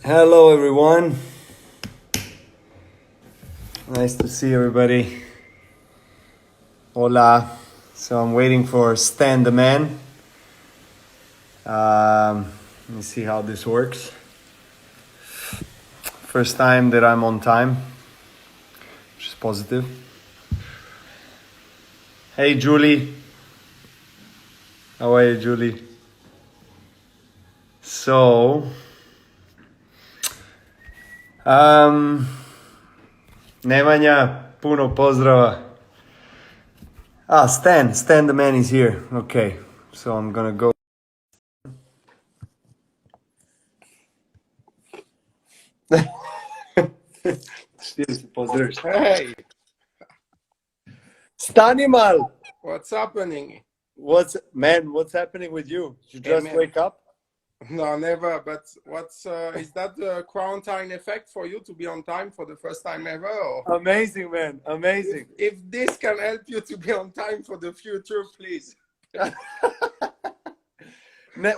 Hello everyone. Nice to see everybody. Hola. So I'm waiting for Stan the man. Let me see how this works. First time that I'm on time, which is positive. Hey Julie. How are you, Julie? So, Nemanja, puno pozdrava. Stan the man is here. Okay, so I'm gonna go. Hey, Stanimal! what's happening? What's happening with you? You just man. wake up? No, never. But what's is that the quarantine effect for you to be on time for the first time ever? Or Amazing, man. Amazing. if this can help you to be on time for the future, please.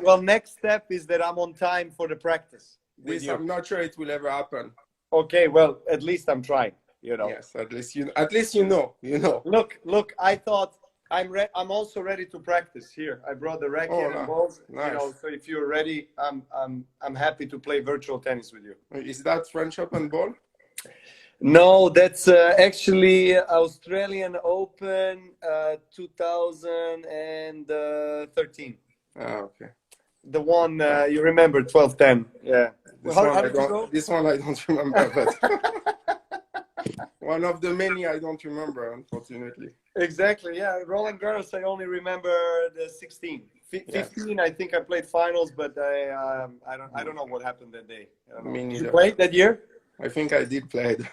Well, next step is that I'm on time for the practice. This I'm not sure it will ever happen. Okay, well, at least I'm trying, you know. Yes, at least you know. Look, I thought I'm also ready to practice here. I brought the racket and balls. Nice. You know, so if you're ready, I'm happy to play virtual tennis with you. Is that French Open ball? No, that's actually Australian Open 2013. Okay. The one you remember, 12-10. Yeah. This one I don't remember, but one of the many I don't remember, unfortunately. Exactly, yeah. Roland Garros, I only remember the 16. 15, I think I played finals, but I don't know what happened that day. Me neither. You played that year? I think I did play it.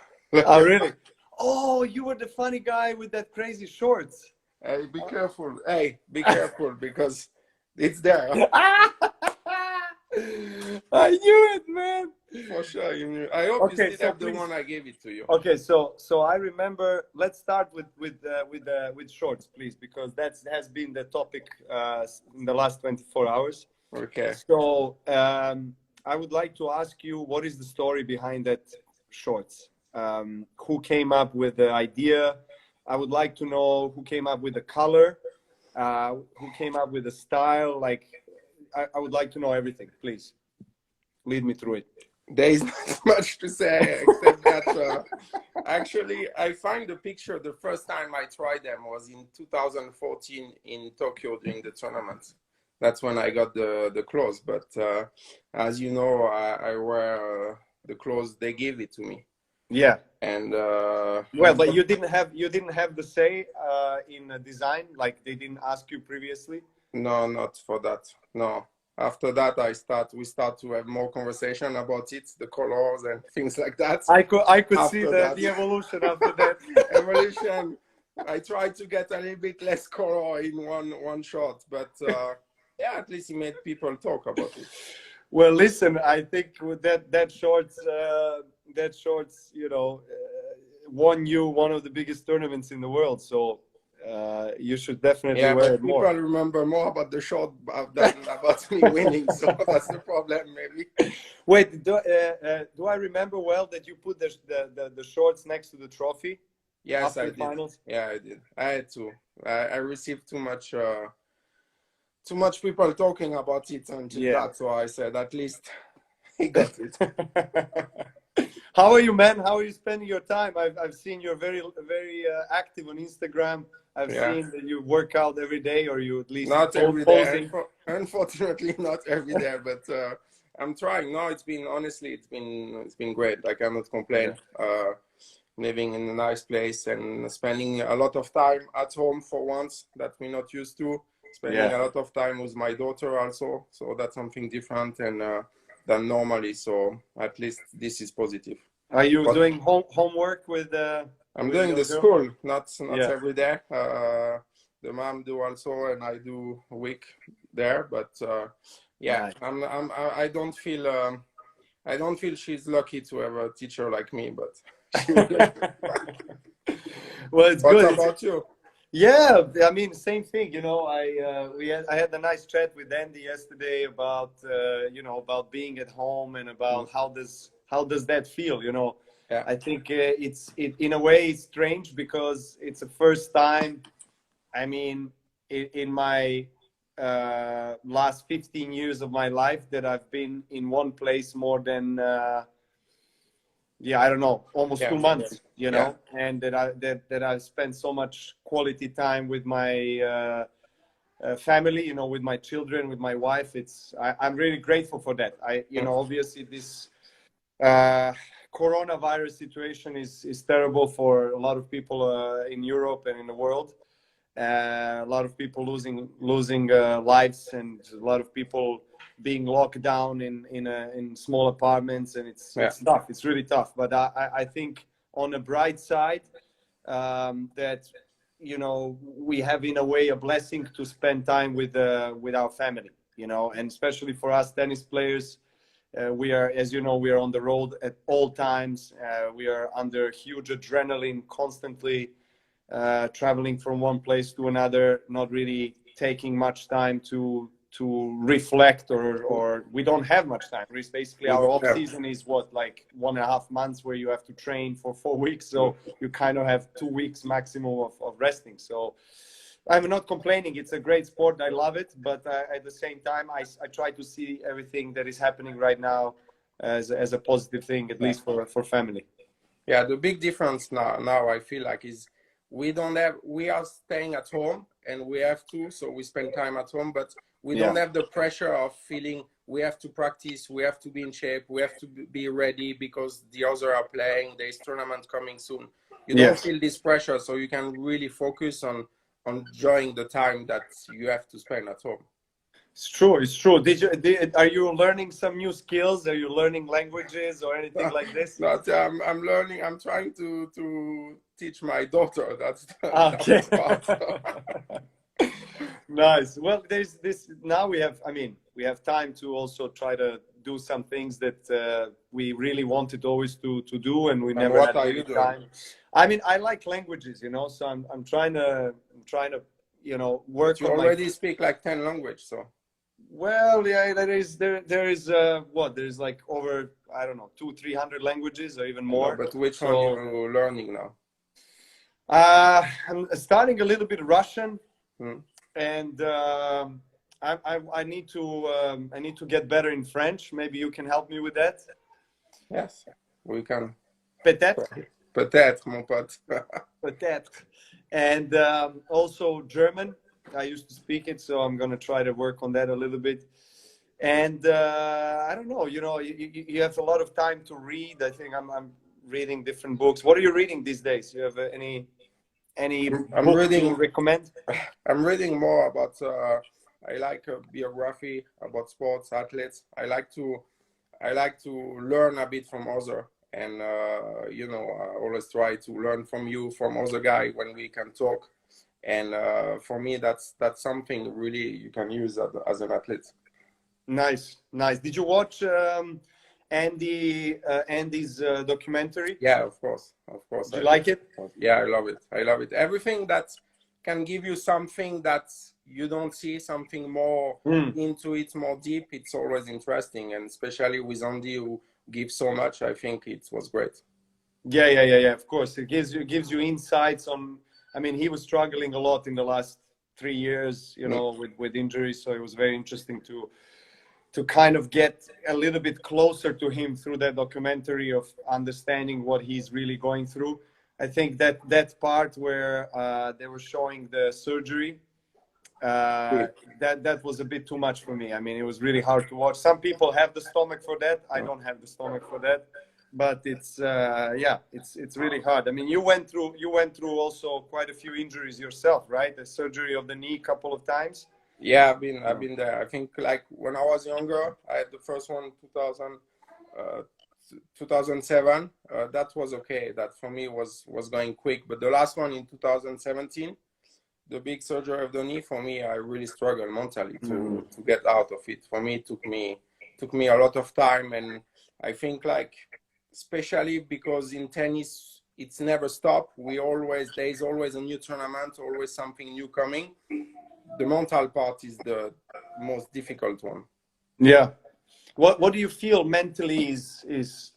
Oh, really? Oh, you were the funny guy with that crazy shorts. Hey, be careful. Hey, be careful because it's there. I knew it, man. For sure. I hope you still have the one I gave it to you. Okay, so I remember. Let's start with shorts, please, because that has been the topic in the last 24 hours. Okay. So I would like to ask you, what is the story behind that shorts? Who came up with the idea? I would like to know who came up with the color, who came up with the style. Like, I would like to know everything. Please lead me through it. There is not much to say except that actually I find the picture the first time I tried them was in 2014 in Tokyo during the tournament. That's when I got the clothes. But as you know, I wear the clothes they gave it to me. Yeah. And well, but you didn't have the say in design, like they didn't ask you previously. No, not for that. No. After that, we start to have more conversation about it, the colors and things like that. I could see the evolution after that. Evolution. I tried to get a little bit less color in one shot, but yeah, at least it made people talk about it. Well, listen, I think with that shorts, you know, won you one of the biggest tournaments in the world. So you should definitely wear it more. People remember more about the short than about me winning. So that's the problem, maybe. Wait, do I remember well that you put the shorts next to the trophy? Yes, I did. Finals? Yeah, I did. I had to. I received too much people talking about it until that, so I said at least he got it. How are you, man? How are you spending your time? I've seen you're very active on Instagram. I've seen that you work out every day, or you at least not every day. Unfortunately, not every day, but I'm trying. No, it's been great. Like, I'm not complaining. Living in a nice place and spending a lot of time at home for once that we're not used to. Spending a lot of time with my daughter also, so that's something different than normally. So at least this is positive. Are you doing homework with? I'm doing the school, not every day. The mom do also, and I do a week there. But yeah, I don't feel she's lucky to have a teacher like me. But well, it's good. What about you? Yeah, I mean, same thing. You know, I had a nice chat with Andy yesterday about about being at home and Mm. about how does that feel. You know, Yeah. I think in a way it's strange because it's the first time. I mean, in my last 15 years of my life that I've been in one place more than yeah, I don't know, almost Yeah. 2 months, Yeah. and that I spent so much quality time with my family, with my children, with my wife. I'm really grateful for that. Mm. Obviously this uh, coronavirus situation is terrible for a lot of people in Europe and in the world. A lot of people losing lives, and a lot of people being locked down in small apartments, and Yeah. it's tough. It's really tough. But I think on the bright side, that we have in a way a blessing to spend time with our family. And especially for us tennis players, we are, as you know, we are on the road at all times. We are under huge adrenaline constantly, traveling from one place to another, not really taking much time to reflect, or we don't have much time. Basically, We our don't off have. season is what, like 1.5 months, where you have to train for 4 weeks. So you kind of have 2 weeks maximum of resting. So I'm not complaining. It's a great sport. I love it. But at the same time, I try to see everything that is happening right now as a positive thing, at Yeah. least for family. Yeah, the big difference now I feel like is we are staying at home and we have to, so we spend time at home, but we Yeah. don't have the pressure of feeling we have to practice, we have to be in shape, we have to be ready because the others are playing, there's tournament coming soon. You don't Yes. feel this pressure, so you can really focus on enjoying the time that you have to spend at home. It's true. It's true. Are you learning some new skills? Are you learning languages or anything like this? Not, I'm learning. I'm trying to teach my daughter. That's Okay. the part. Nice. Well, there's this now. We have time to also try to do some things that we really wanted always to do, and we And never what had are really you doing? time. I mean, I like languages, so I'm trying to But work you on my. already speak like 10 languages, so. Well, yeah, there is what, there's like over, I don't know, 200-300 languages or even I know, more. but which one So you learning now? I'm starting a little bit Russian, Hmm. and I need to get better in French. Maybe you can help me with that. Yes, we can. Peut-être, Peut-être, mon pote. peut-être, and also German. I used to speak it, so I'm gonna try to work on that a little bit. And I don't know, you have a lot of time to read. I think I'm reading different books. What are you reading these days? You have any I'm book to reading. recommend? I'm reading more about. I like a biography about sports athletes. I like to learn a bit from other, and I always try to learn from you, from other guy when we can talk. And for me, that's something really you can use as an athlete. Nice, nice. Did you watch Andy's documentary? Yeah, of course, Did you I did. like it? Yeah, I love it. I love it. Everything that can give you something that you don't see, something more Mm. into it, more deep. It's always interesting, and especially with Andy who gives so much. I think it was great. Yeah. Of course, it gives you insights on. I mean, he was struggling a lot in the last 3 years, Mm. with injuries. So it was very interesting to kind of get a little bit closer to him through that documentary, of understanding what he's really going through. I think that part where they were showing the surgery, that was a bit too much for me. I mean, it was really hard to watch. Some people have the stomach for that. I don't have the stomach for that. But it's really hard. I mean, you went through also quite a few injuries yourself, right? The surgery of the knee a couple of times. Yeah, I've been there. I think like when I was younger, I had the first one 2007. That was okay. That for me was going quick. But the last one in 2017, the big surgery of the knee, for me, I really struggled mentally to get out of it. For me, it took me a lot of time, and I think like especially because in tennis it's never stop. There's always a new tournament, always something new coming. The mental part is the most difficult one. Yeah. What do you feel mentally is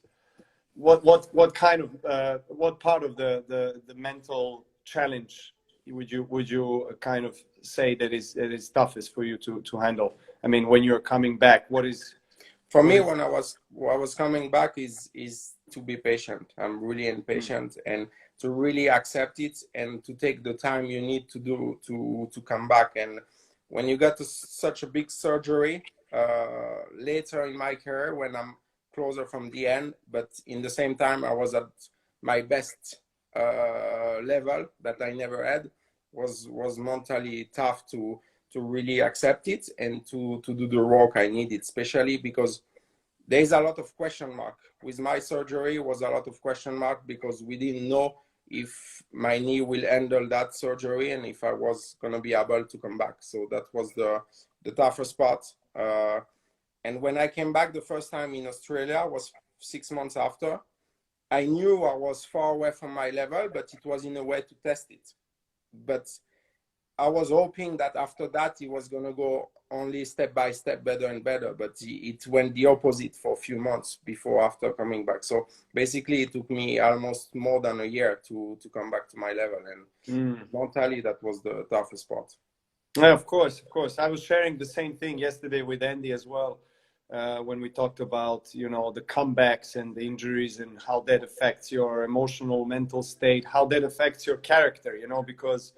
what kind of what part of the mental challenge would you kind of say that is toughest for you to handle? I mean, when you're coming back, for me, when I was coming back is to be patient. I'm really impatient, and to really accept it and to take the time you need to come back. And when you got such a big surgery later in my career, when I'm closer from the end, but in the same time I was at my best level that I never had, was mentally tough to really accept it and to do the work I needed, especially because there's a lot of question mark. With my surgery was a lot of question mark because we didn't know if my knee will handle that surgery and if I was going to be able to come back. So that was the toughest part. And when I came back the first time in Australia, was 6 months after, I knew I was far away from my level, but it was in a way to test it. But I was hoping that after that, it was going to go only step by step better and better. But it went the opposite for a few months after coming back. So basically, it took me almost more than a year to come back to my level. And mentally, that was the toughest part. Yeah, of course. I was sharing the same thing yesterday with Andy as well. When we talked about, the comebacks and the injuries and how that affects your emotional, mental state, how that affects your character, because,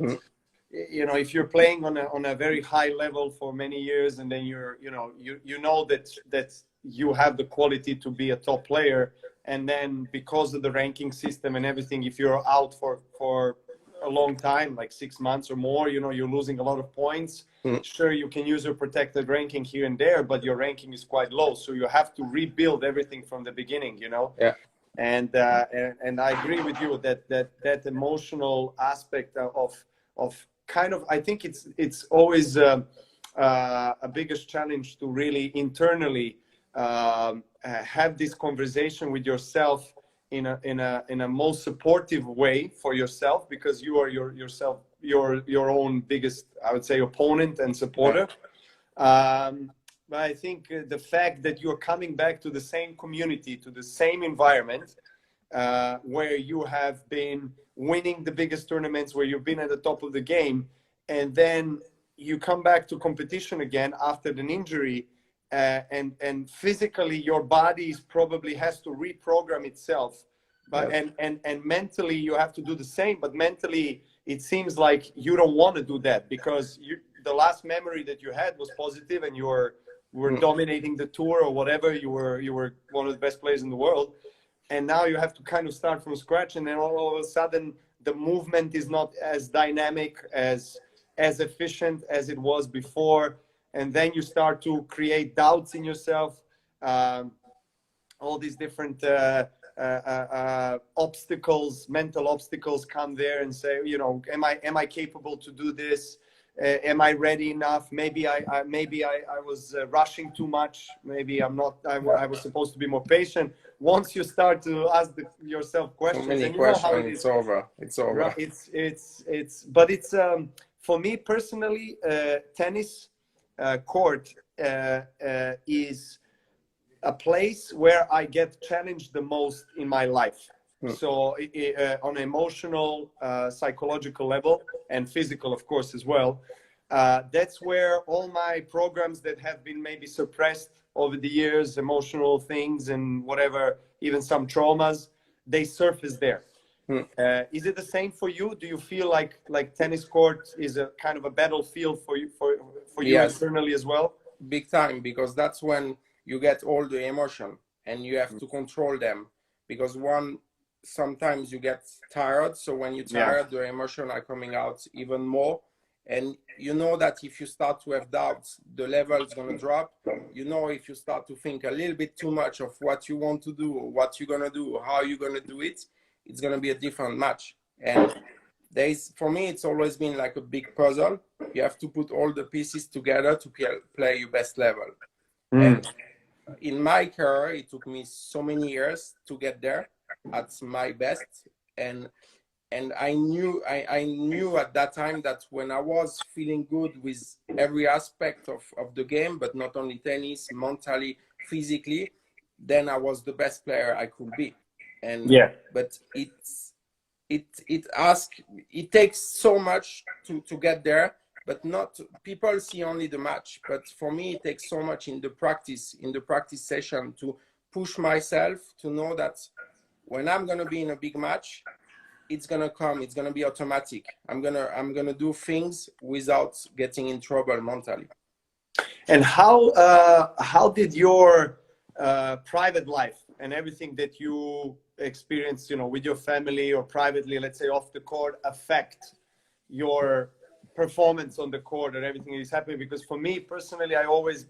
if you're playing on a very high level for many years and then you know that you have the quality to be a top player. And then because of the ranking system and everything, if you're out for a long time, like 6 months or more, you're losing a lot of points. Sure, you can use your protected ranking here and there, but your ranking is quite low, so you have to rebuild everything from the beginning. Yeah. And I agree with you that emotional aspect of kind of, I think it's always a biggest challenge to really internally have this conversation with yourself in a most supportive way for yourself, because you are your own biggest, I would say, opponent and supporter. But I think the fact that you're coming back to the same community, to the same environment, where you have been winning the biggest tournaments, where you've been at the top of the game, and then you come back to competition again after an injury, and physically your body probably has to reprogram itself, but and mentally you have to do the same. But mentally it seems like you don't want to do that, because the last memory that you had was positive and you were dominating the tour or whatever. You were one of the best players in the world, and now you have to kind of start from scratch, and then all of a sudden the movement is not as dynamic, as efficient as it was before. And then you start to create doubts in yourself. All these different obstacles, mental obstacles, come there and say, am I capable to do this? Am I ready enough? Maybe I was rushing too much. Maybe I'm not. I was supposed to be more patient. Once you start to ask yourself questions, so many and questions, how it's over. It's over. Right? But it's for me personally, tennis court is a place where I get challenged the most in my life. So on emotional, psychological level, and physical, of course, as well. That's where all my programs that have been maybe suppressed over the years, emotional things and whatever, even some traumas, they surface there. Is it the same for you? Do you feel like tennis court is a kind of a battlefield for you, for you Yes. internally as well? Big time, because that's when you get all the emotion and you have to control them, because sometimes you get tired. So when you're tired, the emotion are coming out even more. And you know that if you start to have doubts, the level is going to drop. If you start to think a little bit too much of what you want to do, or what you're going to do, or how you're going to do it, it's going to be a different match. And for me, it's always been like a big puzzle. You have to put all the pieces together to play your best level. And in my career, it took me so many years to get there at my best. and I knew at that time that when I was feeling good with every aspect of the game, but not only tennis, mentally, physically, then I was the best player I could be. And Yeah. but it takes so much to get there, but not people see only the match. But for me, it takes so much in the practice session to push myself to know that when I'm gonna be in a big match, it's gonna come. It's gonna be automatic. I'm gonna do things without getting in trouble mentally. And how did your private life and everything that you experienced, you know, with your family or privately, let's say off the court, affect your performance on the court and everything that is happening? Because for me personally, I always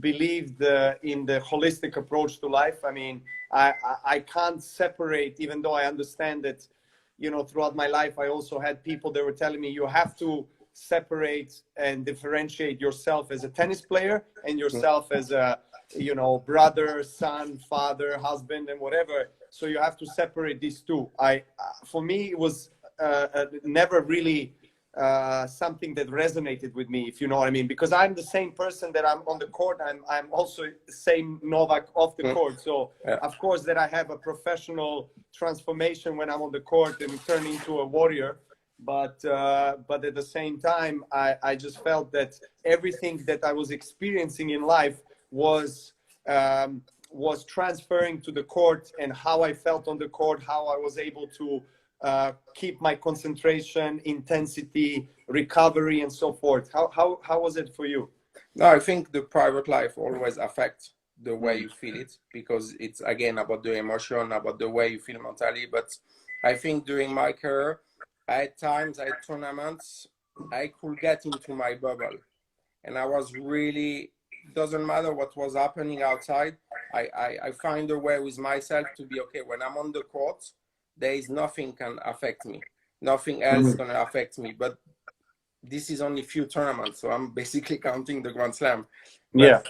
believed in the holistic approach to life. I mean, I can't separate, even though I understand that, you know, throughout my life, I also had people that were telling me you have to separate and differentiate yourself as a tennis player and yourself as a, you know, brother, son, father, husband, and whatever. So you have to separate these two. For me, it was never really something that resonated with me, if you know what I mean, because I'm the same person that I'm on the court. I'm also the same Novak off the court. So Yeah. of course that I have a professional transformation when I'm on the court and turn into a warrior. But at the same time, I just felt that everything that I was experiencing in life was transferring to the court, and how I felt on the court, how I was able to keep my concentration, intensity, recovery, and so forth. How was it for you? No, I think the private life always affects the way you feel it, because it's again about the emotion, about the way you feel mentally. But I think during my career, at times, at tournaments, I could get into my bubble, and I was really, doesn't matter what was happening outside. I find a way with myself to be okay. When I'm on the court, there is nothing can affect me. Nothing else gonna affect me. But this is only few tournaments, so I'm basically counting the Grand Slam. But Yeah.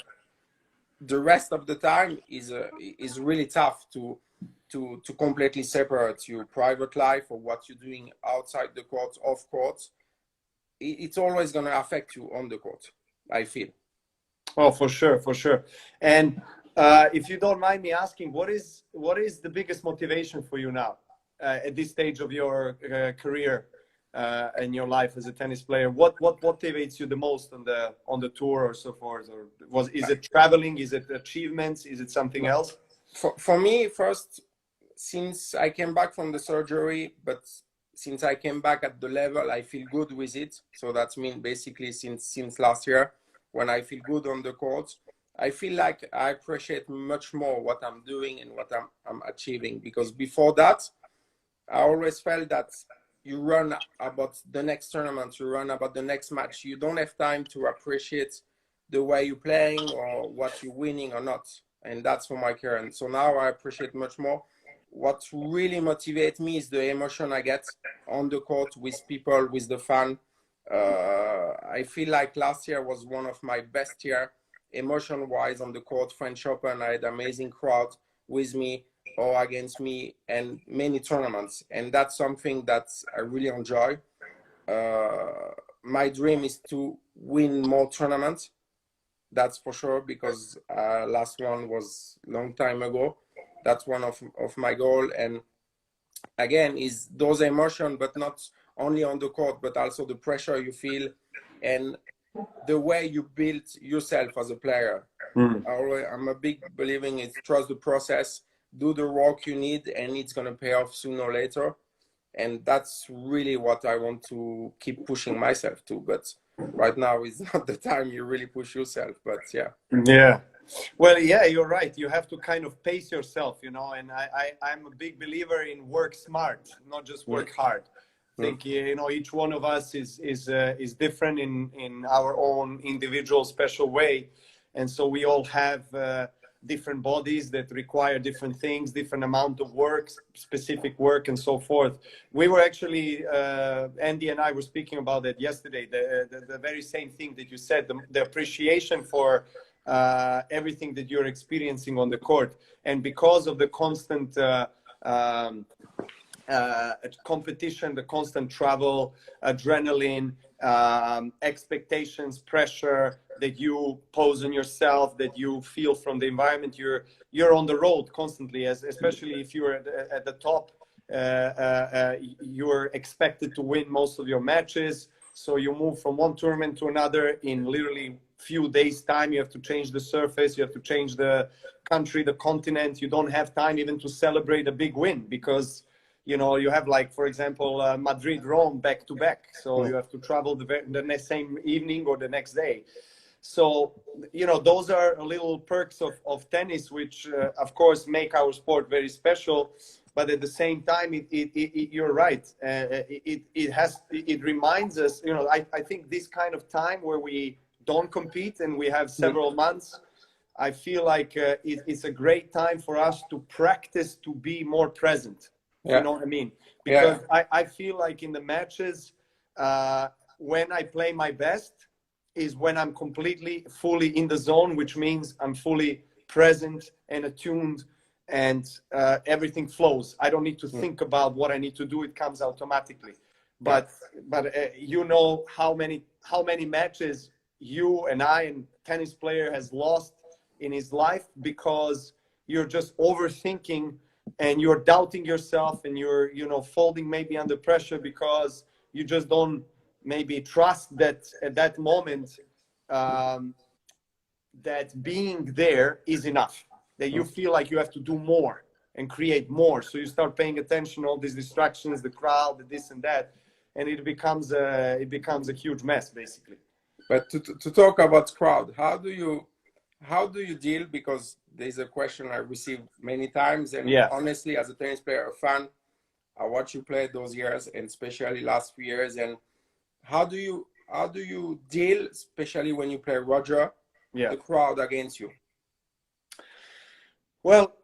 the rest of the time is really tough to completely separate your private life or what you're doing outside the court, off court. It's always going to affect you on the court, I feel. Oh, for sure, for sure. And if you don't mind me asking, what is the biggest motivation for you now at this stage of your career and your life as a tennis player? What motivates you the most on the tour or so forth? Or is it traveling? Is it achievements? Is it something else? For me, first, since I came back from the surgery, but since I came back at the level, I feel good with it. So that's mean basically since last year, when I feel good on the court, I feel like I appreciate much more what I'm doing and what I'm achieving. Because before that, I always felt that you run about the next tournament, you run about the next match. You don't have time to appreciate the way you're playing or what you're winning or not. And that's for my career. And so now I appreciate much more. What really motivates me is the emotion I get on the court with people, with the fan. I feel like last year was one of my best year emotion-wise on the court. French Open, I had amazing crowd with me or against me, and many tournaments. And that's something that I really enjoy. My dream is to win more tournaments. That's for sure, because last one was a long time ago. That's one of my goal. And again, is those emotions, but not only on the court, but also the pressure you feel and the way you build yourself as a player. I'm a big believer in it. Trust the process, do the work you need, and it's going to pay off sooner or later. And that's really what I want to keep pushing myself to. But right now is not the time you really push yourself. But yeah. Yeah. Well, yeah, you're right. You have to kind of pace yourself, you know, and I'm a big believer in work smart, not just work hard. I think, you know, each one of us is different in our own individual special way. And so we all have different bodies that require different things, different amount of work, specific work, and so forth. We were actually, Andy and I were speaking about that yesterday, the very same thing that you said, the appreciation for everything that you're experiencing on the court. And because of the constant competition, the constant travel, adrenaline, expectations, pressure that you pose on yourself, that you feel from the environment. You're on the road constantly, especially if you're at the top. You're expected to win most of your matches. So you move from one tournament to another in literally few days' time. You have to change the surface. You have to change the country, the continent. You don't have time even to celebrate a big win because, you know, you have, like, for example, Madrid, Rome back to back. So you have to travel the same evening or the next day. So, you know, those are little perks of tennis, which, of course, make our sport very special. But at the same time, you're right. It reminds us, you know, I think this kind of time where we don't compete and we have several months, I feel like it's a great time for us to practice to be more present. You know what I mean? Because I feel like in the matches, when I play my best is when I'm fully in the zone, which means I'm fully present and attuned, and everything flows. I don't need to think about what I need to do. It comes automatically. But you know how many matches you and I and tennis player has lost in his life because you're just overthinking and you're doubting yourself and you're, you know, folding maybe under pressure because you just don't maybe trust that at that moment that being there is enough, that you feel like you have to do more and create more. So you start paying attention to all these distractions, the crowd, this and that, and it becomes a huge mess basically. But to talk about crowd, how do you deal? Because there's a question I received many times, and honestly, as a tennis player, a fan, I watch you play those years, and especially last few years. And how do you deal, especially when you play Roger, the crowd against you? Well,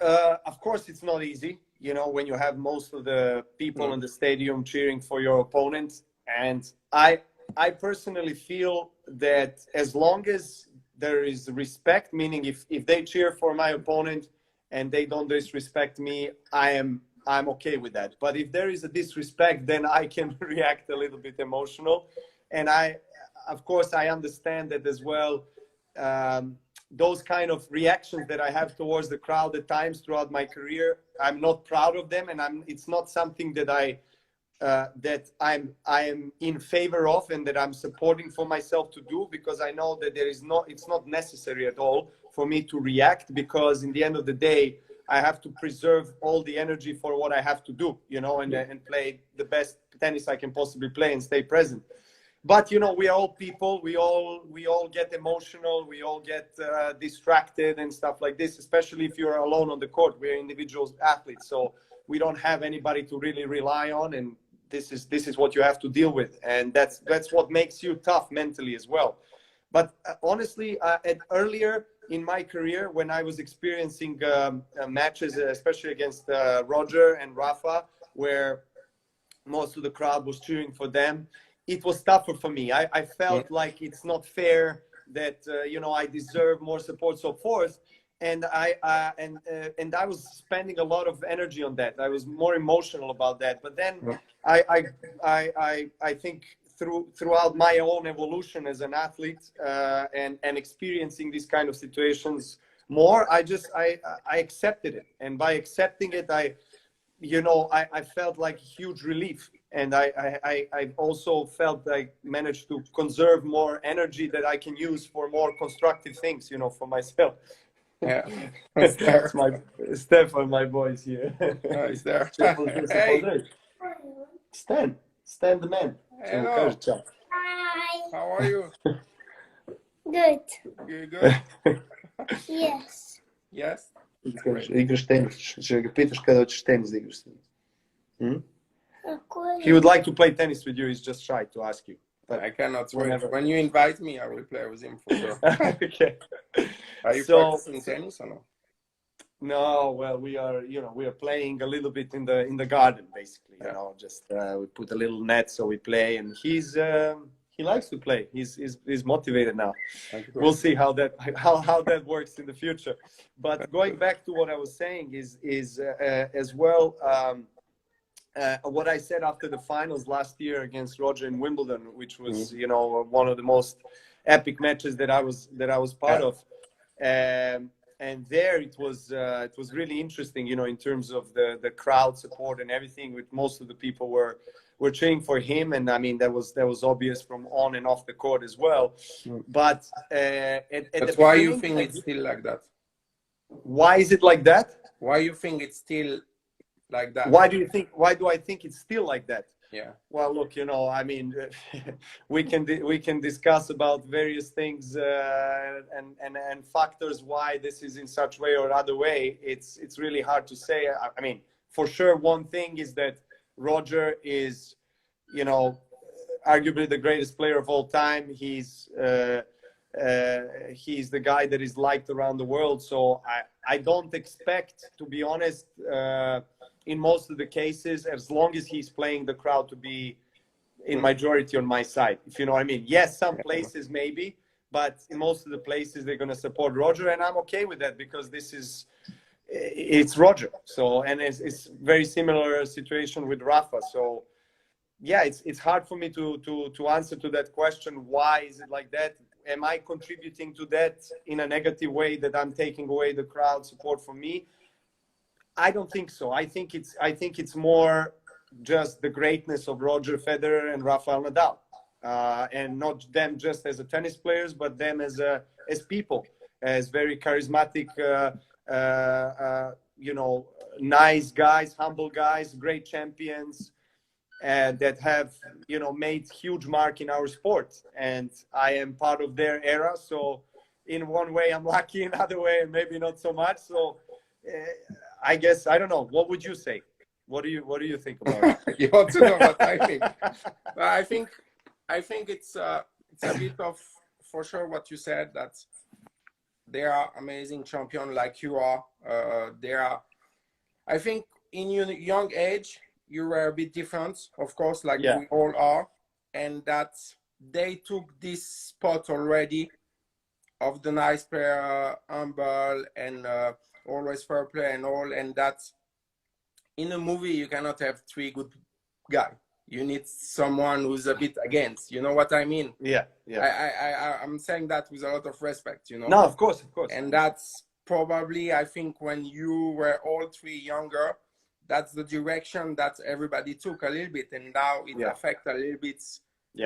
of course, it's not easy. You know, when you have most of the people in the stadium cheering for your opponent, and I personally feel that as long as there is respect, meaning if they cheer for my opponent and they don't disrespect me, I'm okay with that. But if there is a disrespect, then I can react a little bit emotional. And of course, I understand that as well. Those kind of reactions that I have towards the crowd at times throughout my career, I'm not proud of them, and it's not something that I am in favor of and that I'm supporting for myself to do, because I know that it's not necessary at all for me to react, because in the end of the day, I have to preserve all the energy for what I have to do, you know, and play the best tennis I can possibly play and stay present. But, you know, we are all people. We all get emotional. We all get distracted and stuff like this, especially if you're alone on the court. We're individual athletes, so we don't have anybody to really rely on. And this is what you have to deal with. And that's what makes you tough mentally as well. But honestly, earlier in my career, when I was experiencing matches, especially against Roger and Rafa, where most of the crowd was cheering for them, it was tougher for me. I felt like it's not fair, that you know, I deserve more support, so forth. And I was spending a lot of energy on that. I was more emotional about that. But then I think throughout my own evolution as an athlete and experiencing these kind of situations more, I accepted it. And by accepting it, I felt like huge relief. And I also felt I managed to conserve more energy that I can use for more constructive things, you know, for myself. Yeah. That's my Stefan, my boys here. Oh, he's there. Hey. Stan the man. Hello. Hi. How are you? Good. Good. Yes. Yes. Igraš tenis. Ще ga питаш kada hoćeš tenis da igraš. Cool. He would like to play tennis with you. He's just shy to ask you. But I cannot wait. When you invite me, I will play with him for sure. Okay. Are you practicing tennis or no? No, well, we are playing a little bit in the garden, basically. You know, just we put a little net so we play, and he likes to play. He's motivated now. We'll see how that works in the future. But going back to what I was saying is as well. what I said after the finals last year against Roger in Wimbledon, which was, you know, one of the most epic matches that I was part of. And there it was really interesting, you know, in terms of the crowd support and everything. With most of the people were cheering for him, and I mean that was obvious from on and off the court as well. But that's why you think it's still like that. Why is it like that? Why you think it's still like that? Why do I think it's still like that? Yeah. Well, look, you know, I mean, we can discuss about various things and factors why this is in such way or other way. It's really hard to say. I mean, for sure, one thing is that Roger is, you know, arguably the greatest player of all time. He's the guy that is liked around the world. So I don't expect, to be honest, in most of the cases, as long as he's playing, the crowd to be in majority on my side, if you know what I mean. Yes, some places maybe, but in most of the places they're going to support Roger, and I'm okay with that because it's Roger. So, and it's very similar situation with Rafa. So yeah, it's hard for me to answer to that question. Why is it like that? Am I contributing to that in a negative way, that I'm taking away the crowd support from me? I don't think so. I think it's more just the greatness of Roger Federer and Rafael Nadal, and not them just as a tennis players, but them as people, as very charismatic, you know, nice guys, humble guys, great champions, that have, you know, made huge mark in our sport. And I am part of their era. So in one way I'm lucky, in another way maybe not so much. So I guess, I don't know. What would you say? What do you think about it? You want to know what I think? I think it's a bit of, for sure, what you said, that they are amazing champion like you are. I think in your young age you were a bit different, of course, like we all are, and that they took this spot already of the nice player, humble and always fair play and all, and that in a movie you cannot have three good guys. You need someone who's a bit against. You know what I mean? Yeah. I'm saying that with a lot of respect. You know? No, of course. And that's probably, I think, when you were all three younger, that's the direction that everybody took a little bit, and now it affects a little bit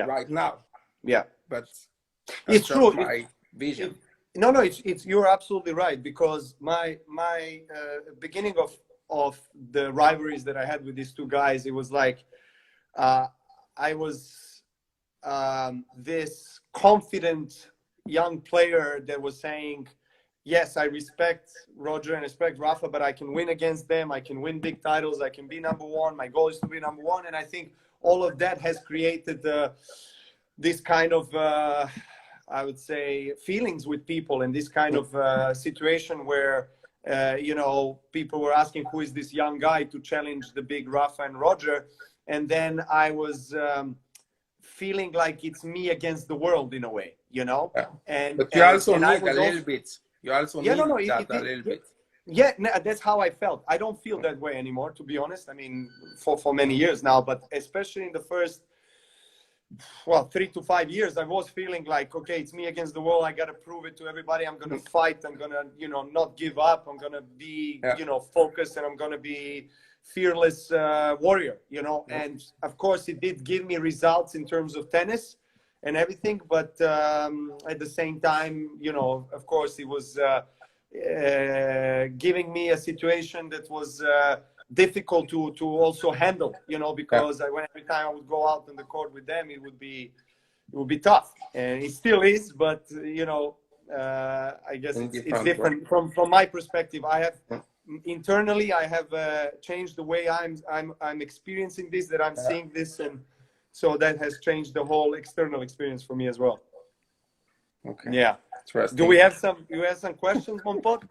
right now. Yeah, but it's true. My vision. No, it's you're absolutely right, because my beginning of the rivalries that I had with these two guys, it was like I was this confident young player that was saying, yes, I respect Roger and respect Rafa, but I can win against them. I can win big titles. I can be number one. My goal is to be number one. And I think all of that has created this kind of I would say feelings with people, and this kind of situation where you know, people were asking who is this young guy to challenge the big Rafa and Roger, and then I was feeling like it's me against the world in a way, you know. But you also need a little bit. You also need that a little bit. Yeah, that's how I felt. I don't feel that way anymore, to be honest. I mean, for many years now, but especially in the first 3 to 5 years, I was feeling like, okay, it's me against the world. I got to prove it to everybody. I'm going to fight. I'm going to, you know, not give up. I'm going to be, you know, focused, and I'm going to be fearless warrior, you know. And of course, it did give me results in terms of tennis and everything. But at the same time, you know, of course, it was giving me a situation that was difficult to also handle, you know, because every time I would go out on the court with them, it would be tough, and it still is. But you know, I guess it's different from my perspective. I have internally, I have changed the way I'm experiencing this, that I'm seeing this, and so that has changed the whole external experience for me as well. Okay. Yeah. Interesting. Do we have some? You have some questions, Monpok?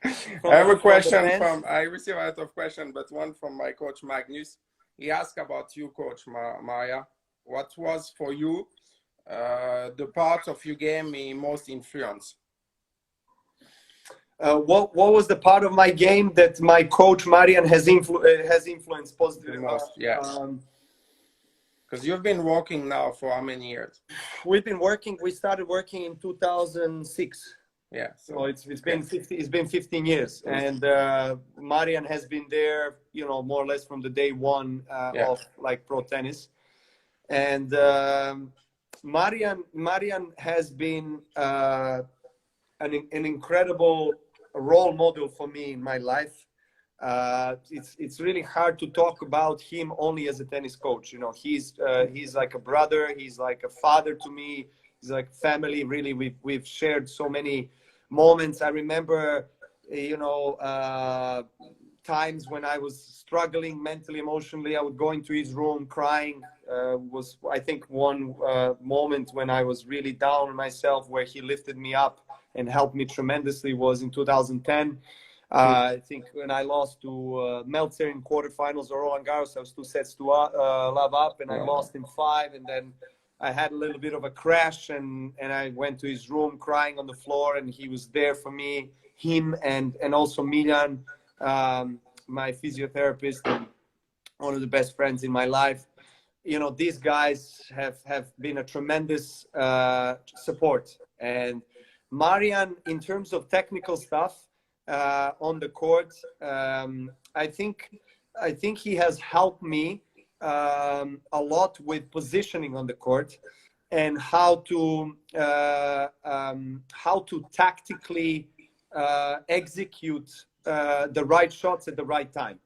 I have a question I receive a lot of questions, but one from my coach Magnus. He asked about you, Coach Maria. What was for you the part of your game he most influenced? What was the part of my game that my coach Marian has influenced positively? The most, yes. Because you've been working now for how many years? We've been working. We started working in 2006. Yeah. So it's been 15 years, and Marian has been there, more or less from the day one of like pro tennis, and Marian has been an incredible role model for me in my life. It's really hard to talk about him only as a tennis coach. He's like a brother. He's like a father to me. He's like family. Really, we've shared so many moments. I remember, times when I was struggling mentally, emotionally. I would go into his room crying. Was I think one moment when I was really down on myself, where he lifted me up and helped me tremendously, was in 2010. I think when I lost to Meltzer in quarterfinals of Roland Garros, I was 2 sets to love up, and I lost in 5, and then I had a little bit of a crash, and I went to his room crying on the floor, and he was there for me, him and also Miljan, my physiotherapist, and one of the best friends in my life. These guys have been a tremendous support. And Marian, in terms of technical stuff on the court, I think he has helped me a lot with positioning on the court, and how to tactically execute the right shots at the right time.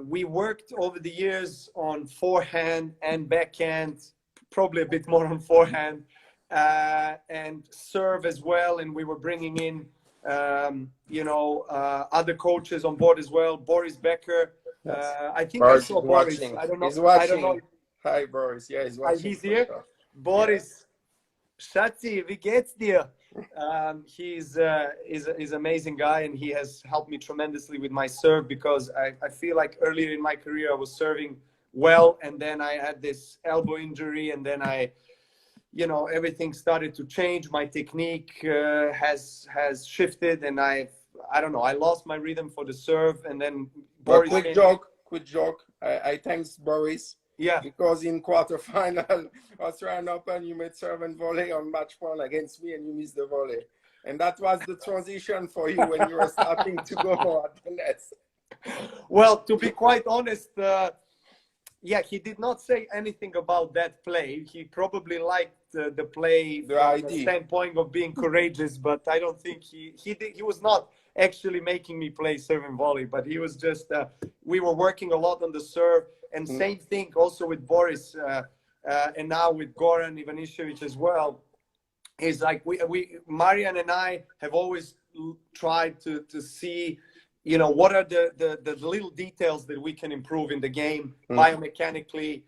We worked over the years on forehand and backhand, probably a bit more on forehand, and serve as well. And we were bringing in, other coaches on board as well. Boris Becker. I think Boris I saw Boris. Watching. I don't know. He's watching. I don't know. Hi, Boris. Yeah, he's watching. He's here. Boris, Schatzi, wie geht's dir? He's an amazing guy, and he has helped me tremendously with my serve, because I feel like earlier in my career I was serving well, and then I had this elbow injury, and then everything started to change. My technique has shifted, and I don't know, I lost my rhythm for the serve, and then Boris. Quick joke. I thanks Boris. Yeah. Because in quarterfinal Australian Open, you made serve and volley on match one against me, and you missed the volley. And that was the transition for you when you were starting to go more at the nets. Well, to be quite honest, he did not say anything about that play. He probably liked the play from the standpoint of being courageous, but I don't think he was not actually making me play serve and volley, but he was just, we were working a lot on the serve. And same thing also with Boris, and now with Goran Ivanišević as well. Is like Marian and I have always tried to see, what are the little details that we can improve in the game biomechanically,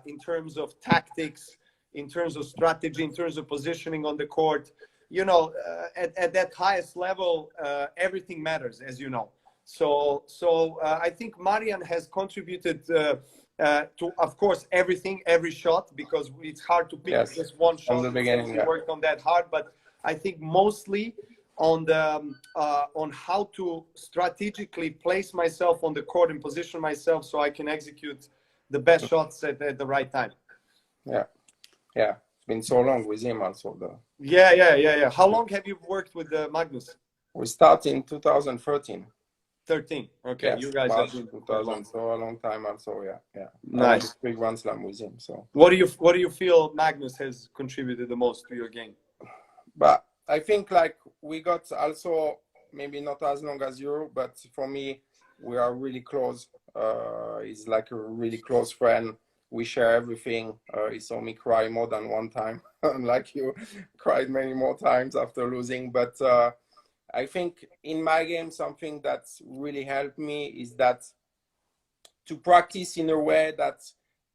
in terms of tactics, in terms of strategy, in terms of positioning on the court. At that highest level, everything matters, as you know. So I think Marian has contributed to, of course, every shot, because it's hard to pick just one shot. From the beginning, we worked on that hard, but I think mostly on how to strategically place myself on the court and position myself so I can execute the best shots at the right time. Yeah. It's been so long with him also, though. Yeah. How long have you worked with Magnus? We started in 2013. 13. Okay, yes, you guys have been 2000, so a long time also. Yeah. Nice. Big Grand Slam with him. So. What do you feel Magnus has contributed the most to your game? But I think like we got also, maybe not as long as you, but for me, we are really close. He's like a really close friend. We share everything. He saw me cry more than one time, unlike you, cried many more times after losing. But I think in my game, something that's really helped me is that to practice in a way that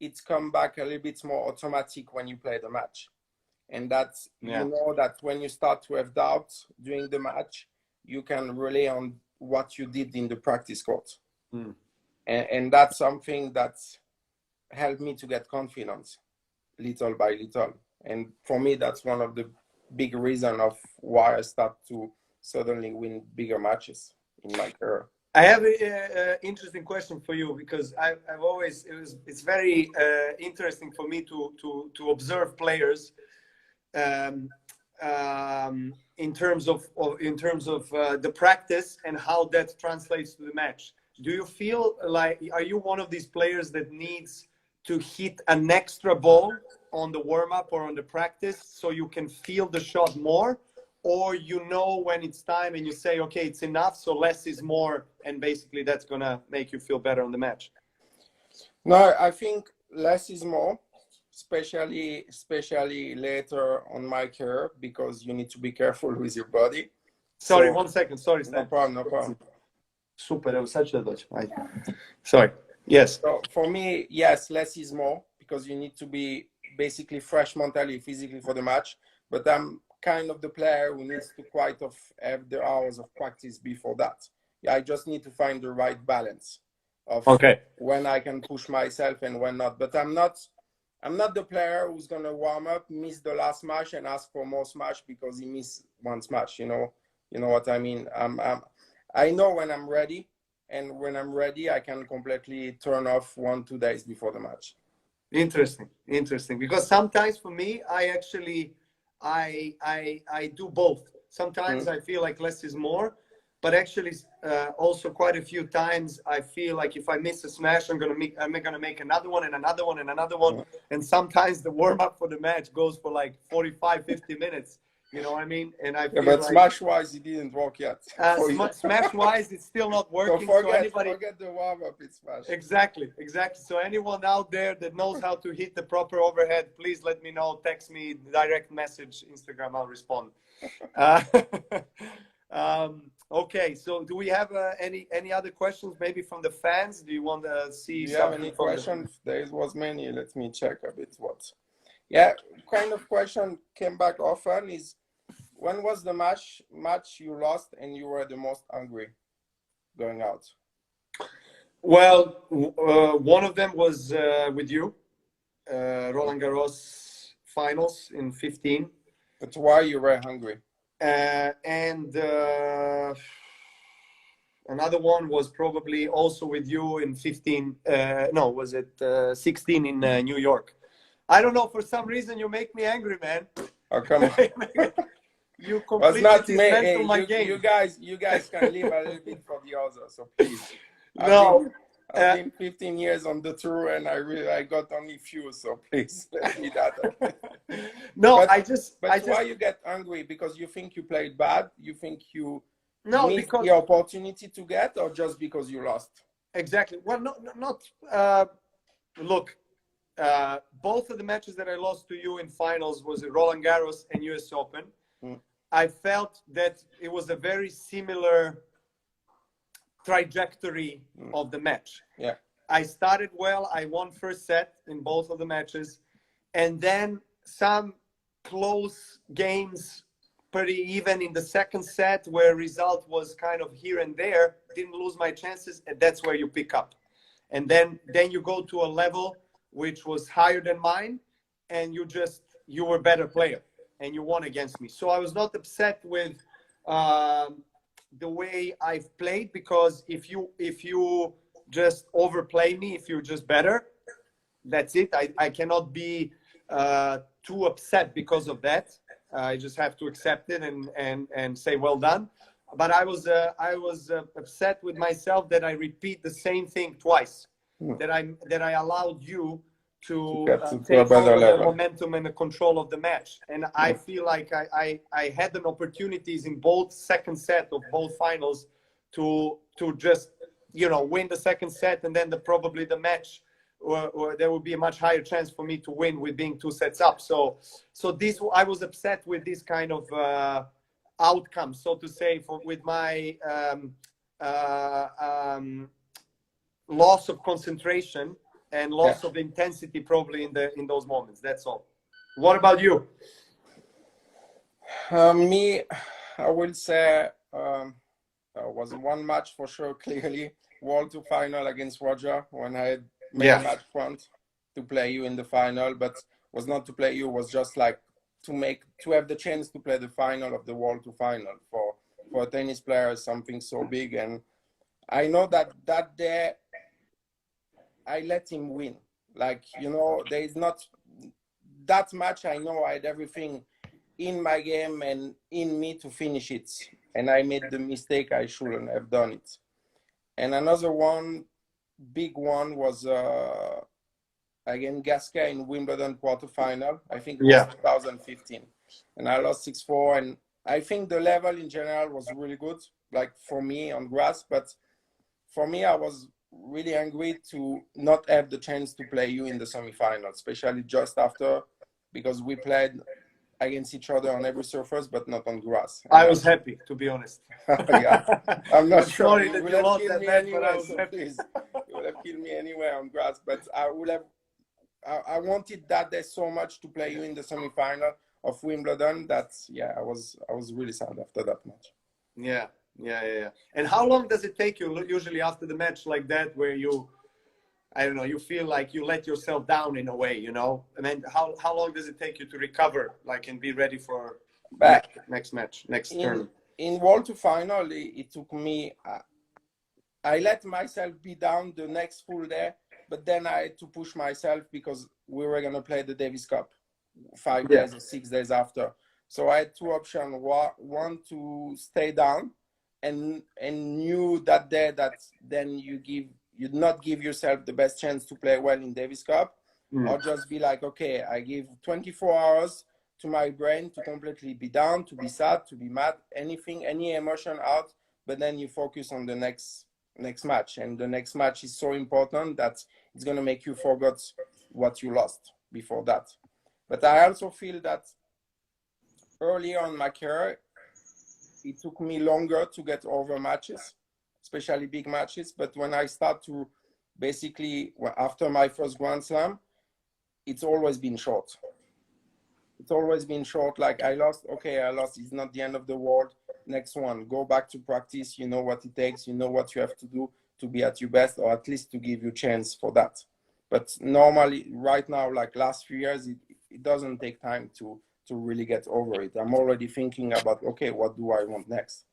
it's come back a little bit more automatic when you play the match. And that you know that when you start to have doubts during the match, you can rely on what you did in the practice court. And that's something that's helped me to get confidence little by little. And for me, that's one of the big reasons of why I start to suddenly win bigger matches in my career. I have an interesting question for you, because I've always it's very interesting for me to observe players in terms of the practice and how that translates to the match. Do you feel like, are you one of these players that needs to hit an extra ball on the warm-up or on the practice so you can feel the shot more? Or you know when it's time and you say, okay, it's enough, so less is more, and basically that's going to make you feel better on the match? No, I think less is more, especially later on my career, because you need to be careful with your body. Sorry, So, 1 second. Sorry, no Stan. problem, no problem. Super, evo sad ću da dođem. Ajde. Sorry. Yes. So for me, yes, less is more, because you need to be basically fresh mentally, physically for the match. But I'm kind of the player who needs to quite have the hours of practice before that. Yeah, I just need to find the right balance of when I can push myself and when not. But I'm not the player who's gonna warm up, miss the last smash, and ask for more smash because he missed one smash. You know what I mean. I know when I'm ready, and when I'm ready, I can completely turn off 1-2 days before the match. Interesting. Because sometimes for me, I actually I do both. Sometimes I feel like less is more, but actually also quite a few times I feel like if I miss a smash, I'm gonna make another one and another one and another one. And sometimes the warm up for the match goes for like 45-50 minutes. You know what I mean? And I feel but like, smash-wise, it didn't work yet. Smash-wise, it's still not working. So forget the warm-up, it's smash. Exactly. So anyone out there that knows how to hit the proper overhead, please let me know. Text me, direct message, Instagram, I'll respond. Okay, so do we have any other questions maybe from the fans? Do you want to see Do you have any questions? There was many. Let me check a bit what. Yeah, kind of question came back often is, when was the match you lost and you were the most angry going out? Well, one of them was with you, Roland Garros finals in 15. But why you were hungry? And another one was probably also with you in 15. No, was it 16 in New York? I don't know. For some reason, you make me angry, man. Oh, come on. You completely dismantle my game. You guys can leave a little bit for the others, so please. No. I've been 15 years on the tour, and I got only few, so please let me that. No, but why you get angry? Because you think you played bad? You think you missed the opportunity to get, or just because you lost? Exactly. Well, not. Look, both of the matches that I lost to you in finals was at Roland Garros and US Open. I felt that it was a very similar trajectory of the match. Yeah. I started well. I won first set in both of the matches. And then some close games, pretty even in the second set, where result was kind of here and there, didn't lose my chances, and that's where you pick up. And then you go to a level which was higher than mine, and you were a better player, and you won against me. So I was not upset with the way I've played, because if you just overplay me, if you're just better, that's it. I cannot be too upset because of that. I just have to accept it and say well done. But I was upset with myself that I repeat the same thing twice. That I allowed you to take over the momentum and the control of the match. And I feel like I had an opportunities in both second set of both finals to just win the second set, and then probably the match, or there would be a much higher chance for me to win with being 2 sets up. So this, I was upset with this kind of outcome, so to say, with my loss of concentration and loss of intensity probably in those moments. That's all. What about you? Me, I will say was one match for sure, clearly. World Tour final against Roger, when I had made a match front to play you in the final, but was not to play you, was just like to have the chance to play the final of the World Tour final for for a tennis player is something so big. And I know that day I let him win. Like, you know, there is not that match. I know I had everything in my game and in me to finish it. And I made the mistake. I shouldn't have done it. And another one, big one, was again Gasquet in Wimbledon quarterfinal. I think it was 2015. And I lost 6-4. And I think the level in general was really good, like for me on grass. But for me, I was really angry to not have the chance to play you in the semifinals, especially just after, because we played against each other on every surface, but not on grass. And I was happy, to be honest. Yeah, I'm not sure. Sorry You that would you have lost killed that me match, but I anyway, was so happy. please, you would have killed me anyway on grass. But I would have. I wanted that day so much to play you in the semifinal of Wimbledon that, yeah, I was really sad after that match. Yeah. And how long does it take you usually after the match like that, where you, I don't know, you feel like you let yourself down in a way, you know? I mean, how long does it take you to recover, like, and be ready for next match, next turn? In World Tour final, it took me. I let myself be down the next full day, but then I had to push myself because we were gonna play the Davis Cup 5 days or 6 days after. So I had two options: one to stay down, and knew that day that then you'd not give yourself the best chance to play well in Davis Cup, or just be like, okay, I give 24 hours to my brain to completely be down, to be sad, to be mad, anything, any emotion out, but then you focus on the next match. And the next match is so important that it's going to make you forget what you lost before that. But I also feel that early on in my career, it took me longer to get over matches, especially big matches. But when I start to basically, after my first Grand Slam, it's always been short. It's always been short. Like, I lost, okay, I lost. It's not the end of the world. Next one, go back to practice. You know what it takes. You know what you have to do to be at your best, or at least to give you a chance for that. But normally, right now, like last few years, it doesn't take time to really get over it. I'm already thinking about, okay, what do I want next?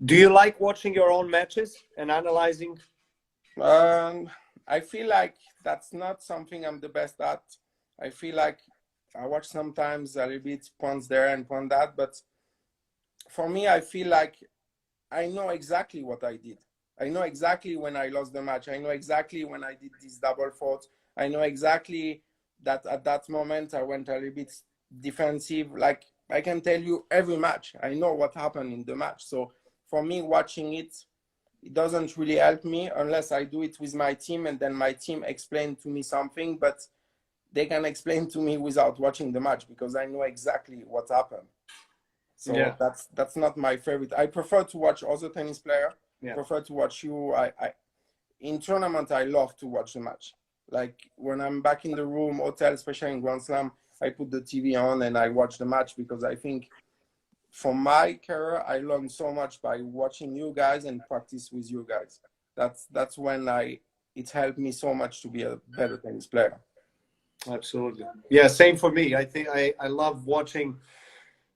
Do you like watching your own matches and analyzing? I feel like that's not something I'm the best at. I feel like I watch sometimes a little bit points there and point that, but for me, I feel like I know exactly what I did. I know exactly when I lost the match. I know exactly when I did this double fault. I know exactly that at that moment I went a little bit defensive. Like, I can tell you every match. I know what happened in the match. So for me, watching it, it doesn't really help me unless I do it with my team and then my team explain to me something, but they can explain to me without watching the match because I know exactly what happened. So that's not my favorite. I prefer to watch other tennis players. Prefer to watch you. I in tournament, I love to watch the match. Like, when I'm back in the room, hotel, especially in Grand Slam, I put the TV on and I watch the match because I think for my career, I learned so much by watching you guys and practice with you guys. That's when it helped me so much to be a better tennis player. Absolutely. Yeah, same for me. I think I love watching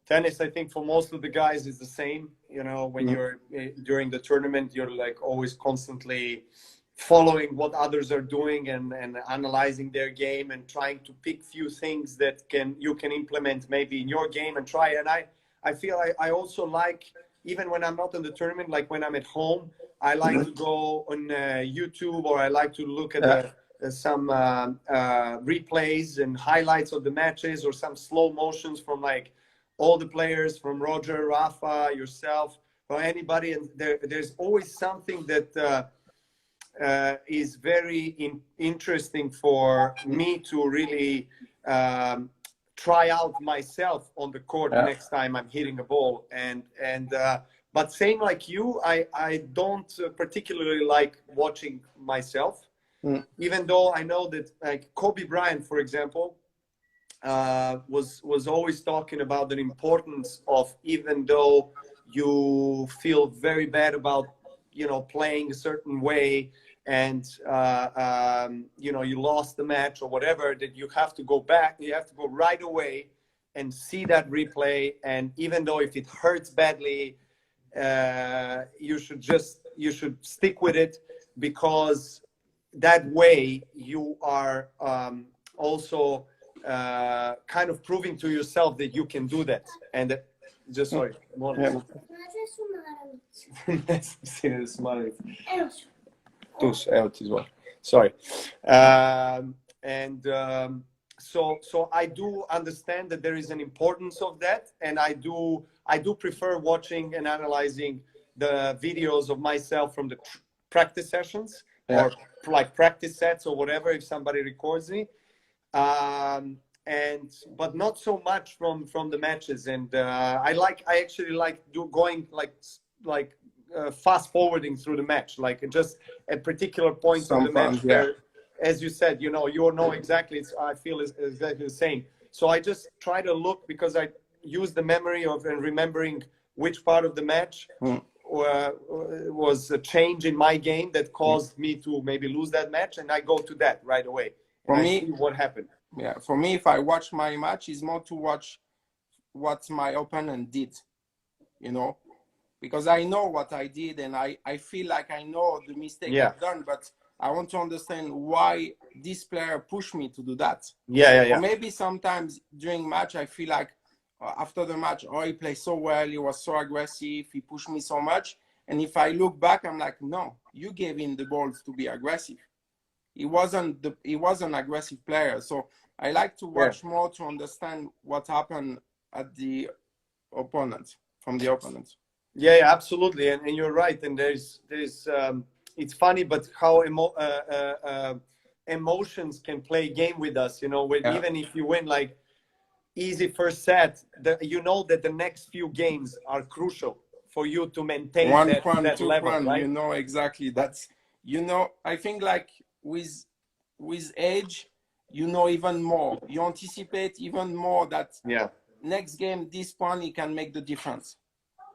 tennis. I think for most of the guys it's the same. You know, when you're during the tournament, you're like always constantly following what others are doing and analyzing their game and trying to pick few things that you can implement maybe in your game and try. And I feel I also like, even when I'm not in the tournament, like when I'm at home, I like to go on YouTube, or I like to look at some replays and highlights of the matches, or some slow motions from like all the players, from Roger, Rafa, yourself, or anybody. And there's always something that is very interesting for me to really try out myself on the court next time I'm hitting a ball. But same like you, I don't particularly like watching myself, even though I know that, like, Kobe Bryant, for example, was always talking about the importance of, even though you feel very bad about, you know, playing a certain way, and you know, you lost the match or whatever, that you have to go back, you have to go right away and see that replay. And even though if it hurts badly, you should stick with it, because that way you are also kind of proving to yourself that you can do that. And just sorry, Yeah. Sorry. So I do understand that there is an importance of that, and I do prefer watching and analyzing the videos of myself from the practice sessions, or like practice sets or whatever, if somebody records me, but not so much from the matches. And I actually like going like fast forwarding through the match, like just at particular points of the match where, as you said, you know exactly, I feel is exactly the same. So I just try to look, because I use the memory of and remembering which part of the match was a change in my game that caused me to maybe lose that match, and I go to that right away. For me, I see what happened. Yeah, for me, if I watch my match, it's more to watch what my opponent did, you know, because I know what I did, and I feel like I know the mistake I've done, but I want to understand why this player pushed me to do that. Or maybe sometimes during match, I feel like after the match, oh, he played so well, he was so aggressive, he pushed me so much. And if I look back, I'm like, no, you gave him the balls to be aggressive. He wasn't an aggressive player. So I like to watch more to understand what happened at the opponent, from the opponent. Yeah, absolutely, and you're right. And there's it's funny, but how emotions can play a game with us. You know, even if you win like easy first set, you know that the next few games are crucial for you to maintain that level, right? You know exactly. That's, you know, I think like with age, you know even more. You anticipate even more that next game, this point, it can make the difference.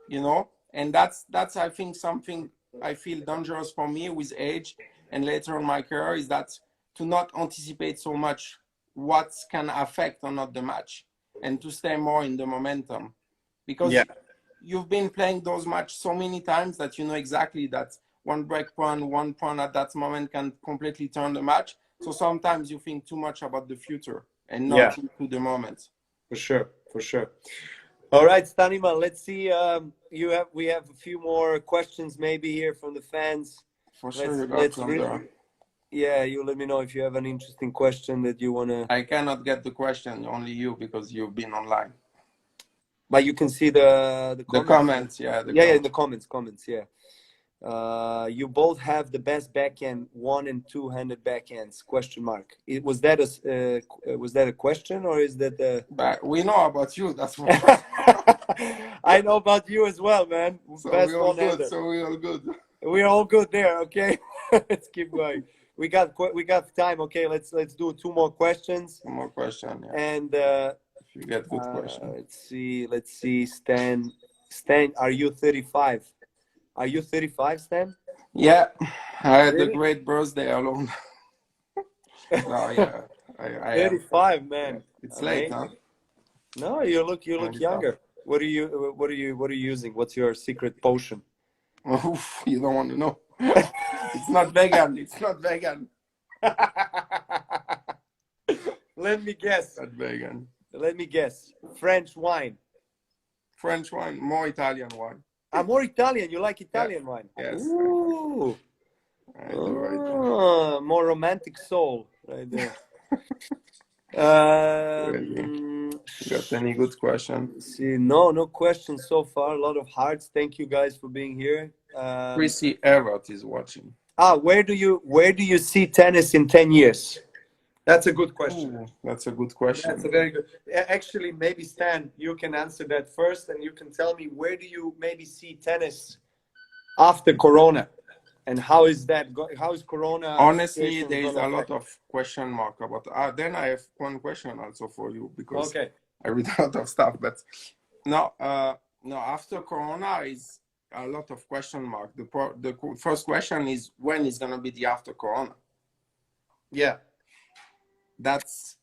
You know, and that's I think something I feel dangerous for me with age and later in my career, is that to not anticipate so much what can affect or not the match, and to stay more in the momentum, because you've been playing those matches so many times that you know exactly that one break point, one point at that moment can completely turn the match. So sometimes you think too much about the future and not to the moment. For sure. All right, Stanimal, let's see. We have a few more questions maybe here from the fans. For sure, you let me know if you have an interesting question that you want to... I cannot get the question, only you, because you've been online. But you can see the comments. In the comments, you both have the best backhand, one and two-handed backhands, question mark. Was that a question, or is that But we know about you, that's what... I know about you as well, man. So we're all good. We're all good there, okay? Let's keep going. We got time, okay? Let's do two more questions. One more question, And if you get good question. Let's see. Stan, are you 35? Are you 35, Stan? Yeah, I had a great birthday alone. No, I 35, am. Man. It's late, huh? No, you look younger. What are you using? What's your secret potion? Oof, you don't want to know. It's not vegan. Let me guess. Not vegan. Let me guess. French wine. More Italian wine. More Italian. You like Italian wine? Yes. Ooh. I do. More romantic soul right there. You got any good questions? See, no questions so far. A lot of hearts. Thank you guys for being here. Chrissy Everett is watching. Where do you see tennis in 10 years? That's a good question. Ooh, that's a good question. That's a very good. Actually, maybe Stan, you can answer that first, and you can tell me, where do you maybe see tennis after Corona, and how is Corona? Honestly, there is a lot of question mark about. Then I have one question also for you, because I read a lot of stuff. But no, after Corona is a lot of question mark. The first question is, when is gonna be the after Corona? Yeah. That's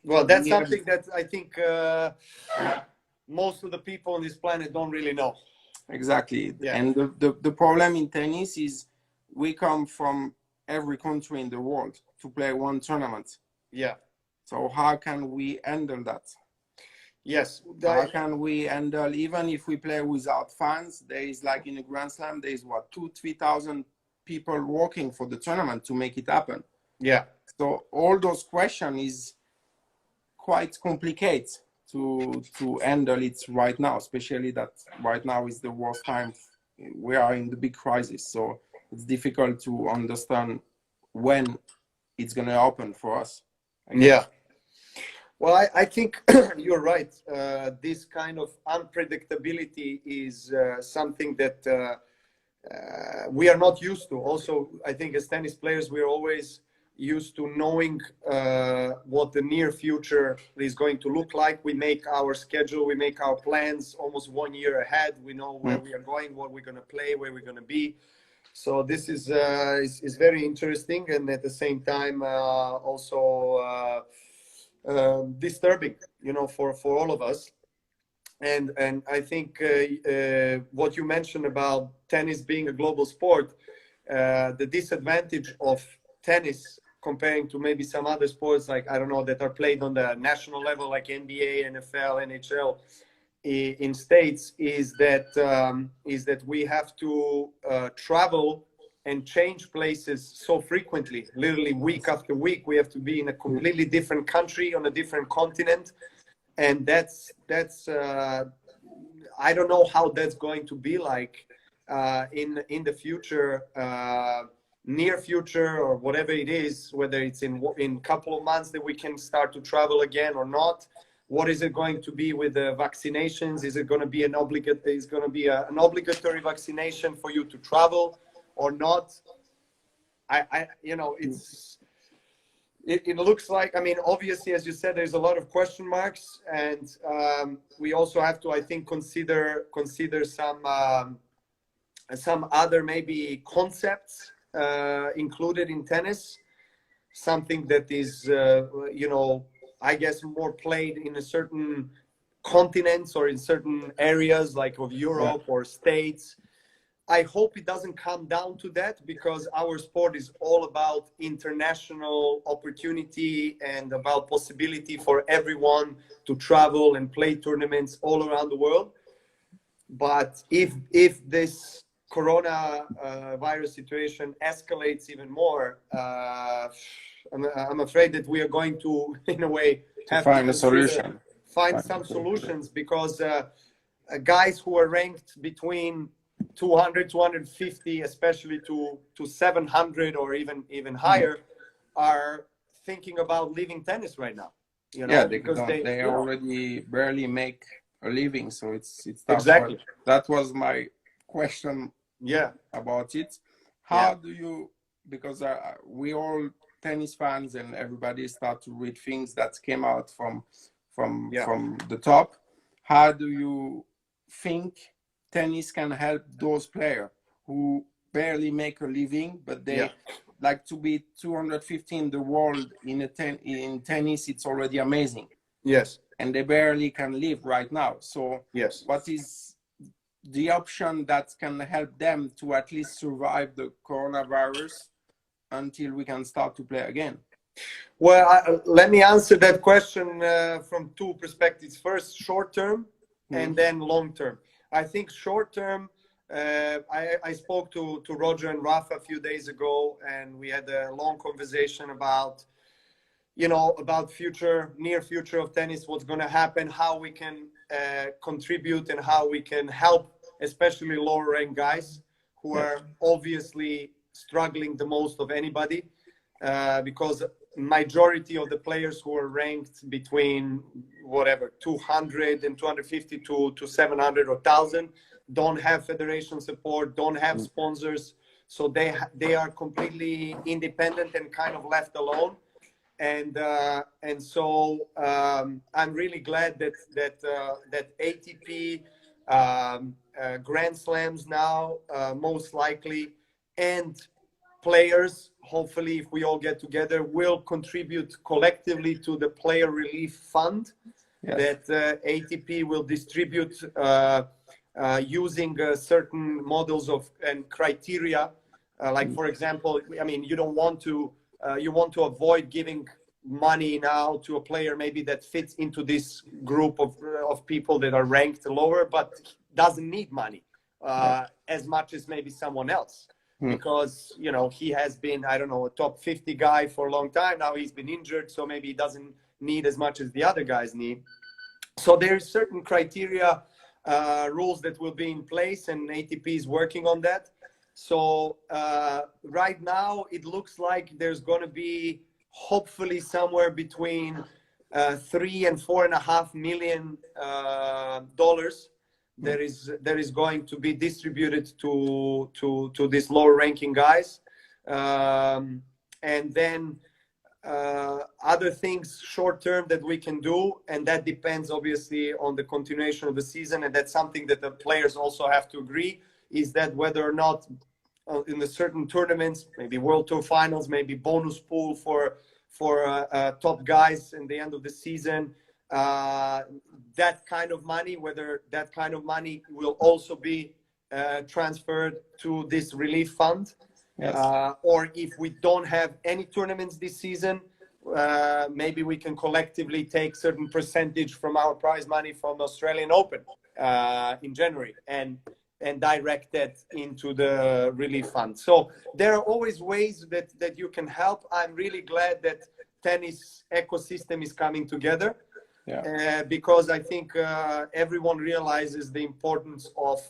something that I think most of the people on this planet don't really know. Exactly. Yeah. And the problem in tennis is we come from every country in the world to play one tournament. Yeah. So how can we handle that? Yes. How can we handle, even if we play without fans, there is like in a Grand Slam, there is what, 2,000-3,000 people working for the tournament to make it happen. Yeah. So all those questions is quite complicated to handle it right now, especially that right now is the worst time. We are in the big crisis, so it's difficult to understand when it's going to happen for us. Yeah. Well, I think you're right. This kind of unpredictability is something that we are not used to. Also, I think as tennis players, we're always used to knowing what the near future is going to look like. We make our schedule, we make our plans almost 1 year ahead. We know where we are going, what we're going to play, where we're going to be. So this is very interesting, and at the same time also disturbing, you know, for all of us. And I think what you mentioned about tennis being a global sport, the disadvantage of tennis comparing to maybe some other sports, like, I don't know, that are played on the national level, like NBA, NFL, NHL in States, is that we have to travel and change places so frequently, literally week after week. We have to be in a completely different country, on a different continent. And that's I don't know how that's going to be like in the future, near future, or whatever it is, whether it's in a couple of months that we can start to travel again or not. What is it going to be with the vaccinations? Is it going to be an obligatory vaccination for you to travel or not? You know, it looks like, I mean, obviously, as you said, there's a lot of question marks, and we also have to, I think, consider some other maybe concepts included in tennis, something that is, you know, I guess more played in a certain continents or in certain areas like of Europe or States. I hope it doesn't come down to that, because our sport is all about international opportunity and about possibility for everyone to travel and play tournaments all around the world. But if this corona virus situation escalates even more, I'm afraid that we are going to, in a way, have to find a solution. Find some solutions, because guys who are ranked between 200, 250, especially to 700 or even higher, are thinking about leaving tennis right now. You know, yeah, because they already barely make a living, so it's tough. Exactly. That was my question. Yeah. About it. How do you? Because we all tennis fans and everybody start to read things that came out from the top. How do you think tennis can help those players who barely make a living, but they like to be 250 in the world in tennis? It's already amazing. Yes. And they barely can live right now. So yes, what is the option that can help them to at least survive the coronavirus until we can start to play again? Well, let me answer that question from two perspectives. First, short term, and then long term. I think short term, I spoke to Roger and Rafa a few days ago, and we had a long conversation about, you know, about near future of tennis, what's going to happen, how we can contribute, and how we can help, especially lower ranked guys who are obviously struggling the most of anybody, because majority of the players who are ranked between whatever 200 and 250 to 700 or 1,000 don't have federation support, don't have sponsors, so they are completely independent and kind of left alone. And so I'm really glad that ATP, Grand Slams now, most likely, and players, hopefully, if we all get together, will contribute collectively to the player relief fund that ATP will distribute using certain models of and criteria. Like, for example, I mean, you don't want to, you want to avoid giving money now to a player maybe that fits into this group of people that are ranked lower, but doesn't need money as much as maybe someone else. Because, you know, he has been, I don't know, a top 50 guy for a long time. Now he's been injured, so maybe he doesn't need as much as the other guys need. So there's certain criteria, rules that will be in place, and ATP is working on that. So right now it looks like there's going to be hopefully somewhere between $3 and $4.5 million that is going to be distributed to these lower ranking guys, and then other things short term that we can do, and that depends obviously on the continuation of the season, and that's something that the players also have to agree, is that whether or not in the certain tournaments, maybe World Tour finals, maybe bonus pool for top guys in the end of the season, that kind of money, whether that kind of money will also be transferred to this relief fund. Yes. Or if we don't have any tournaments this season, maybe we can collectively take certain percentage from our prize money from the Australian Open in January and direct that into the relief fund. So there are always ways that you can help. I'm really glad that tennis ecosystem is coming together. Yeah. Because I think everyone realizes the importance of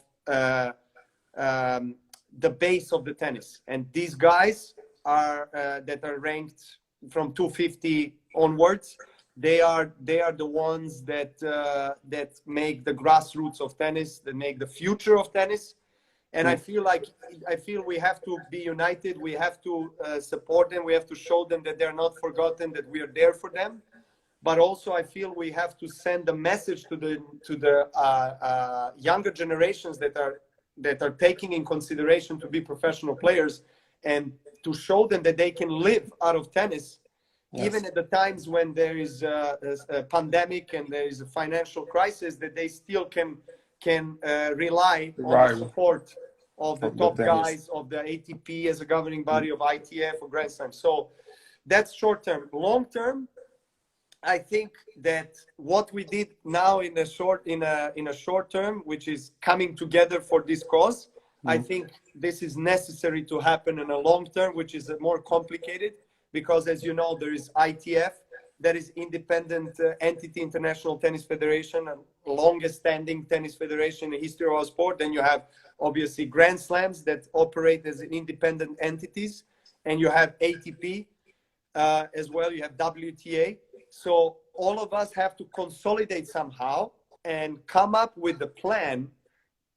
the base of the tennis, and these guys are that are ranked from 250 onwards. They are the ones that that make the grassroots of tennis, that make the future of tennis. And I feel we have to be united. We have to support them. We have to show them that they're not forgotten, that we are there for them. But also, I feel we have to send a message to the younger generations that are taking in consideration to be professional players, and to show them that they can live out of tennis, yes, even at the times when there is a pandemic and there is a financial crisis, that they still can rely on the support of the top guys of the ATP as a governing body, of ITF or Grand Slam. So that's short term. Long term, I think that what we did now in a short term, which is coming together for this cause, I think this is necessary to happen in a long term, which is more complicated, because as you know, there is ITF, that is independent entity, International Tennis Federation, and longest standing tennis federation in the history of our sport. Then you have obviously Grand Slams that operate as independent entities, and you have ATP as well, you have WTA. So all of us have to consolidate somehow and come up with a plan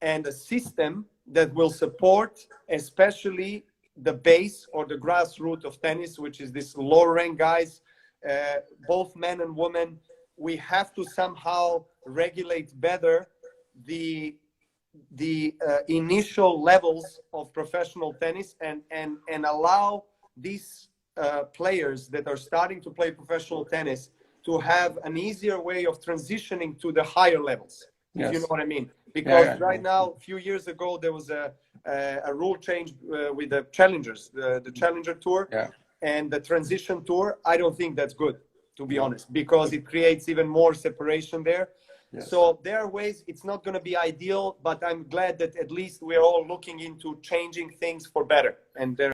and a system that will support especially the base or the grassroots of tennis, which is this lower rank guys, both men and women. We have to somehow regulate better the initial levels of professional tennis, and allow these players that are starting to play professional tennis to have an easier way of transitioning to the higher levels. Yes. If you know what I mean. Because right now, a few years ago, there was a rule change with the challengers, the Challenger Tour, and the Transition Tour. I don't think that's good, to be honest, because it creates even more separation there. Yes. So there are ways. It's not going to be ideal, but I'm glad that at least we're all looking into changing things for better. And there